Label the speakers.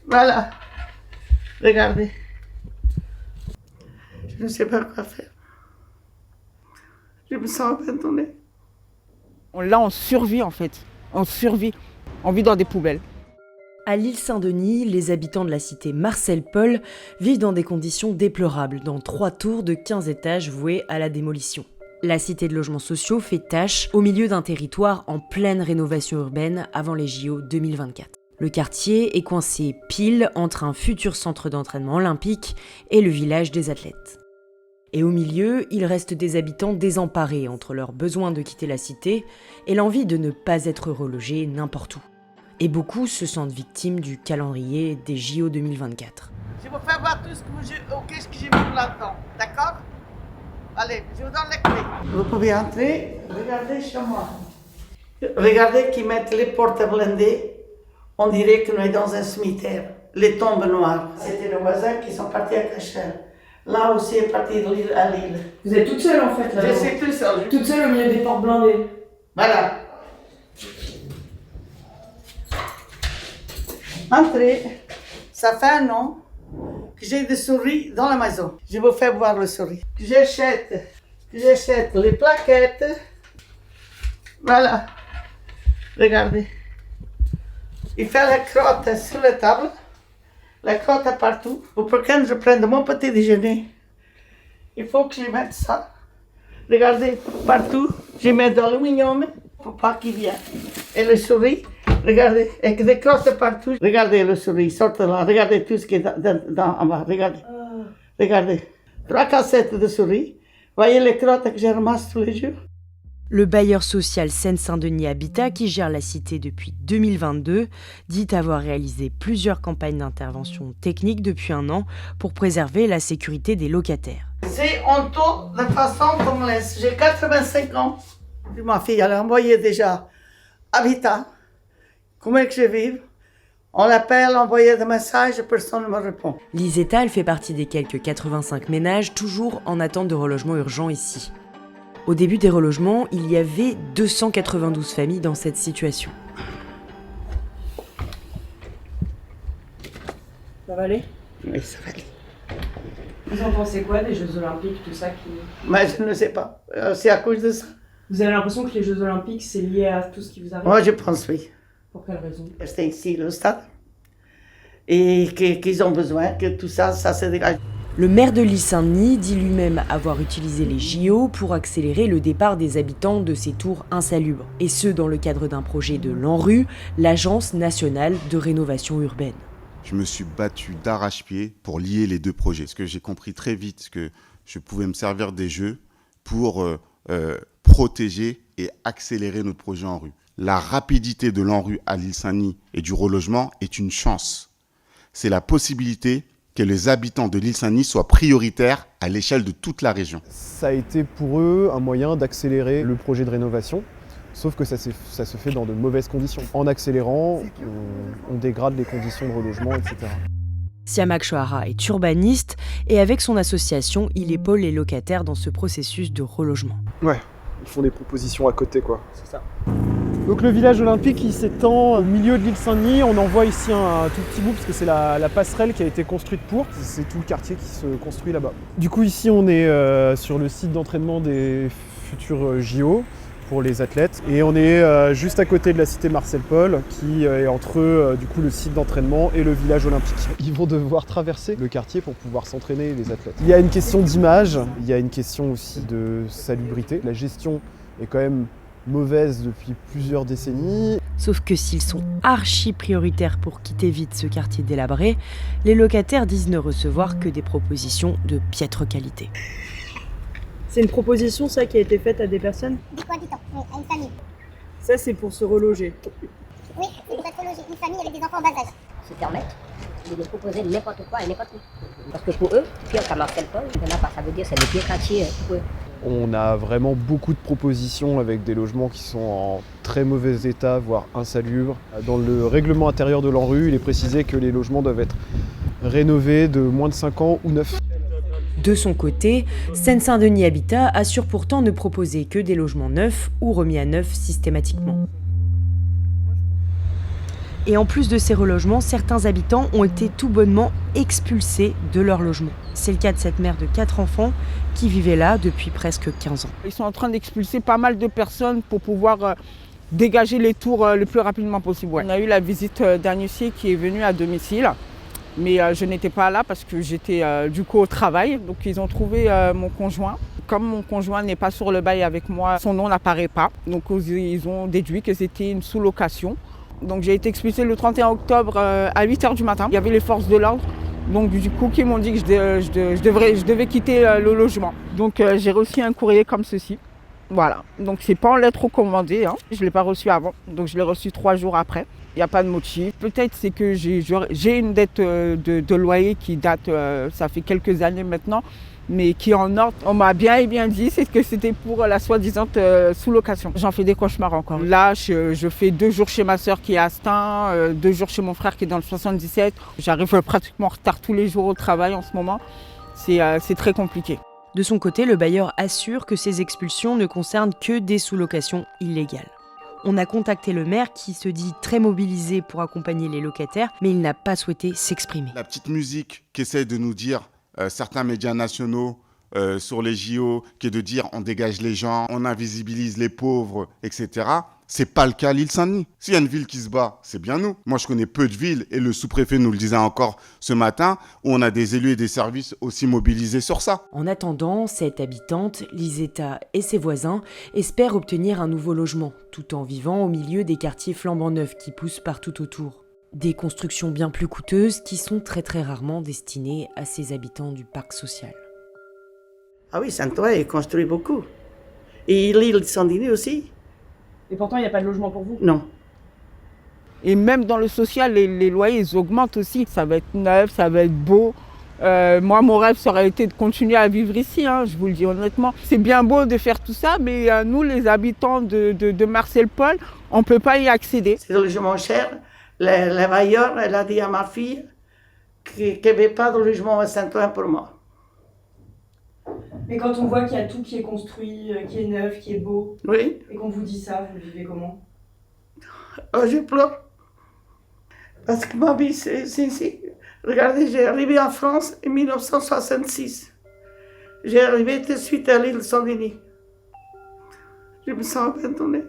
Speaker 1: Voilà. Regardez. Je ne sais pas quoi faire. Je me sens abandonnée.
Speaker 2: Là, on survit en fait. On survit. On vit dans des poubelles.
Speaker 3: À l'île Saint-Denis, les habitants de la cité Marcel Paul vivent dans des conditions déplorables, dans 3 tours de 15 étages vouées à la démolition. La cité de logements sociaux fait tâche au milieu d'un territoire en pleine rénovation urbaine avant les JO 2024. Le quartier est coincé pile entre un futur centre d'entraînement olympique et le village des athlètes. Et au milieu, il reste des habitants désemparés entre leur besoin de quitter la cité et l'envie de ne pas être relogés n'importe où. Et beaucoup se sentent victimes du calendrier des JO 2024.
Speaker 1: Je vous fais voir tout ce que j'ai vu là-dedans, d'accord? Allez, je vous donne les clés. Vous pouvez entrer, regardez chez moi. Regardez qu'ils mettent les portes blindées. On dirait qu'on est dans un cimetière. Les tombes noires. C'était nos voisins qui sont partis à Cachel. Là aussi est parti de l'île à l'île.
Speaker 3: Vous êtes toute seule en fait là.
Speaker 1: Je suis toute seule.
Speaker 3: Toute seule au milieu des portes blindées.
Speaker 1: Voilà. Entrez. Ça fait un an que j'ai des souris dans la maison. Je vous fais voir les souris. J'achète les plaquettes. Voilà. Regardez. Il fait la crotte sur la table. La crotte partout. Pour que je prenne mon petit déjeuner, il faut que je mette ça. Regardez, partout, je mets de l'aluminium pour pas qu'il vienne. Et les souris, regardez, avec des crottes partout. Regardez les souris, sortent là. Regardez tout ce qui est en bas. Regardez. Regardez. 3 cassettes de souris. Voyez les crottes que je ramasse tous les jours.
Speaker 3: Le bailleur social Seine-Saint-Denis Habitat, qui gère la cité depuis 2022, dit avoir réalisé plusieurs campagnes d'intervention technique depuis 1 an pour préserver la sécurité des locataires.
Speaker 1: C'est en tout de façon qu'on me laisse. J'ai 85 ans. Ma fille, elle a envoyé déjà Habitat. Comment est-ce que je vis? On l'appelle, envoyer des messages, personne ne me répond.
Speaker 3: Lisetta, elle fait partie des quelques 85 ménages toujours en attente de relogement urgent ici. Au début des relogements, il y avait 292 familles dans cette situation. Ça va aller?
Speaker 1: Oui, ça va aller.
Speaker 3: Vous en pensez quoi des Jeux Olympiques, tout ça qui...
Speaker 1: Mais je ne sais pas. C'est à cause de ça.
Speaker 3: Vous avez l'impression que les Jeux Olympiques, c'est lié à tout ce qui vous arrive?
Speaker 1: Moi, je pense oui.
Speaker 3: Pour quelle raison?
Speaker 1: C'est ici, le stade. Et qu'ils ont besoin que tout ça, ça se dégage.
Speaker 3: Le maire de l'île Saint-Denis dit lui-même avoir utilisé les JO pour accélérer le départ des habitants de ces tours insalubres. Et ce, dans le cadre d'un projet de l'ANRU, l'Agence nationale de rénovation urbaine.
Speaker 4: Je me suis battu d'arrache-pied pour lier les 2 projets. Parce que j'ai compris très vite que je pouvais me servir des Jeux pour protéger et accélérer notre projet ANRU. La rapidité de l'ANRU à l'île Saint-Denis et du relogement est une chance. C'est la possibilité que les habitants de l'île Saint-Denis soient prioritaires à l'échelle de toute la région.
Speaker 5: Ça a été pour eux un moyen d'accélérer le projet de rénovation, sauf que ça se fait dans de mauvaises conditions. En accélérant, on dégrade les conditions de relogement, etc.
Speaker 3: Siamak Chouara est urbaniste et avec son association, il épaule les locataires dans ce processus de relogement.
Speaker 5: Ouais, ils font des propositions à côté, quoi. C'est ça. Donc le village olympique, il s'étend au milieu de l'île Saint-Denis. On en voit ici un tout petit bout parce que c'est la passerelle qui a été construite pour. C'est tout le quartier qui se construit là-bas. Du coup ici on est sur le site d'entraînement des futurs JO pour les athlètes. Et on est juste à côté de la cité Marcel Paul qui est entre du coup le site d'entraînement et le village olympique. Ils vont devoir traverser le quartier pour pouvoir s'entraîner les athlètes. Il y a une question d'image, il y a une question aussi de salubrité. La gestion est quand même mauvaise depuis plusieurs décennies.
Speaker 3: Sauf que s'ils sont archi prioritaires pour quitter vite ce quartier délabré, les locataires disent ne recevoir que des propositions de piètre qualité.
Speaker 6: C'est une proposition, ça, qui a été faite à des personnes?
Speaker 7: Des cohabitants, oui, à une famille.
Speaker 6: Ça, c'est pour se reloger.
Speaker 7: Oui, c'est pour être relogé, une famille avec des enfants en bas âge.
Speaker 8: Se permettre de proposer n'importe quoi et n'importe où. Parce que pour eux, pire qu'à Marcel Paul, ça veut dire c'est le pire quartier pour eux.
Speaker 5: On a vraiment beaucoup de propositions avec des logements qui sont en très mauvais état, voire insalubres. Dans le règlement intérieur de l'ANRU, il est précisé que les logements doivent être rénovés de moins de 5 ans ou neufs.
Speaker 3: De son côté, Seine-Saint-Denis Habitat assure pourtant ne proposer que des logements neufs ou remis à neuf systématiquement. Et en plus de ces relogements, certains habitants ont été tout bonnement expulsés de leur logement. C'est le cas de cette mère de 4 enfants qui vivait là depuis presque 15 ans.
Speaker 2: Ils sont en train d'expulser pas mal de personnes pour pouvoir dégager les tours le plus rapidement possible. Ouais. On a eu la visite d'un huissier qui est venu à domicile, mais je n'étais pas là parce que j'étais du coup au travail. Donc ils ont trouvé mon conjoint. Comme mon conjoint n'est pas sur le bail avec moi, son nom n'apparaît pas. Donc ils ont déduit que c'était une sous-location. Donc j'ai été expulsée le 31 octobre à 8h du matin. Il y avait les forces de l'ordre, donc du coup qui m'ont dit que je devais quitter le logement. Donc j'ai reçu un courrier comme ceci. Voilà, donc c'est pas en lettre recommandée, hein. Je ne l'ai pas reçu avant, donc je l'ai reçu 3 jours après. Il n'y a pas de motif. Peut-être c'est que j'ai une dette de loyer qui date, ça fait quelques années maintenant, mais qui est en ordre. On m'a bien dit que c'était pour la soi-disant sous-location. J'en fais des cauchemars encore. Là, je fais 2 jours chez ma sœur qui est à Stein, 2 jours chez mon frère qui est dans le 77. J'arrive pratiquement en retard tous les jours au travail en ce moment. C'est très compliqué.
Speaker 3: De son côté, le bailleur assure que ces expulsions ne concernent que des sous-locations illégales. On a contacté le maire qui se dit très mobilisé pour accompagner les locataires, mais il n'a pas souhaité s'exprimer.
Speaker 4: La petite musique qu'essaie de nous dire certains médias nationaux sur les JO, qui est de dire on dégage les gens, on invisibilise les pauvres, etc. C'est pas le cas à l'île Saint-Denis. S'il y a une ville qui se bat, c'est bien nous. Moi, je connais peu de villes, et le sous-préfet nous le disait encore ce matin, où on a des élus et des services aussi mobilisés sur ça.
Speaker 3: En attendant, cette habitante, Lisetta et ses voisins espèrent obtenir un nouveau logement, tout en vivant au milieu des quartiers flambant neufs qui poussent partout autour. Des constructions bien plus coûteuses qui sont très rarement destinées à ces habitants du parc social.
Speaker 1: Ah oui, Saint-Ouen est construit beaucoup. Et l'île de Saint-Denis aussi?
Speaker 6: Et pourtant, il n'y a pas de logement pour vous?
Speaker 1: Non.
Speaker 2: Et même dans le social, les loyers ils augmentent aussi. Ça va être neuf, ça va être beau. Moi, mon rêve, ça aurait été de continuer à vivre ici, hein, je vous le dis honnêtement. C'est bien beau de faire tout ça, mais nous, les habitants de Marcel Paul, on ne peut pas y accéder.
Speaker 1: C'est le logement cher. Le bailleur, elle a dit à ma fille qu'il n'y avait pas de logement à Saint-Ouen pour moi.
Speaker 6: Mais quand on voit qu'il y a tout qui est construit, qui est neuf, qui est beau,
Speaker 1: Oui.
Speaker 6: et qu'on vous dit ça, vous le vivez comment?
Speaker 1: Oh, je pleure. Parce que ma vie, c'est ici. Regardez, j'ai arrivé en France en 1966. J'ai arrivé tout de suite à l'île de Saint-Denis. Je me sens abandonnée.